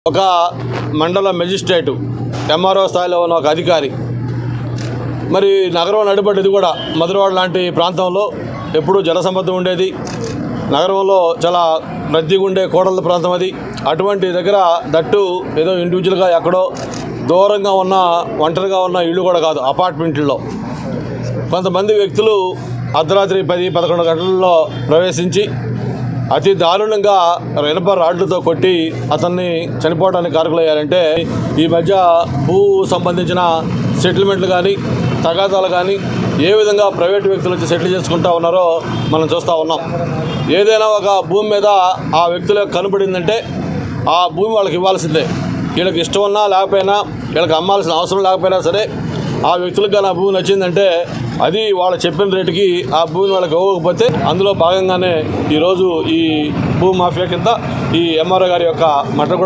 ఒక మండల magistrate MRO స్థాయిలో ఉన్న ఒక అధికారి మరి నగరం నడిపడ్డది కూడా మధురవాడ లాంటి ప్రాంతంలో ఎప్పుడూ జనసమ్మర్దం ఉండేది. నగరంలో చాలా రద్దీగా ఉండే కోడళ్ళ ప్రాంతం అది. అటువంటి దగ్గర దట్టు ఏదో ఇండివిజువల్గా ఎక్కడో దూరంగా ఉన్న ఒంటరిగా ఉన్న ఇళ్ళు కూడా కాదు, అపార్ట్మెంట్లో కొంతమంది వ్యక్తులు అర్ధరాత్రి 10-11 గంటలలో ప్రవేశించి అతి దారుణంగా ఇనప రాడ్లతో కొట్టి అతన్ని చనిపోవడానికి కారకులయ్యారంటే ఈ మధ్య భూ సంబంధించిన సెటిల్మెంట్లు కానీ తగాదాలు కానీ ఏ విధంగా ప్రైవేటు వ్యక్తులు వచ్చి సెటిల్ చేసుకుంటూ ఉన్నారో మనం చూస్తూ ఉన్నాం. ఏదైనా ఒక భూమి మీద ఆ వ్యక్తులకు కనబడిందంటే ఆ భూమి వాళ్ళకి ఇవ్వాల్సిందే. వీళ్ళకి ఇష్టం ఉన్నా లేకపోయినా, వీళ్ళకి అమ్మాల్సిన అవసరం లేకపోయినా సరే ఆ వ్యక్తులకు కానీ ఆ భూమి నచ్చిందంటే అది వాళ్ళు చెప్పిన రేటుకి ఆ భూమిని వాళ్ళకి ఇవ్వకపోతే అందులో భాగంగానే ఈరోజు ఈ భూ మాఫియా కింద ఈ ఎంఆర్ఓ గారి యొక్క మట కూడా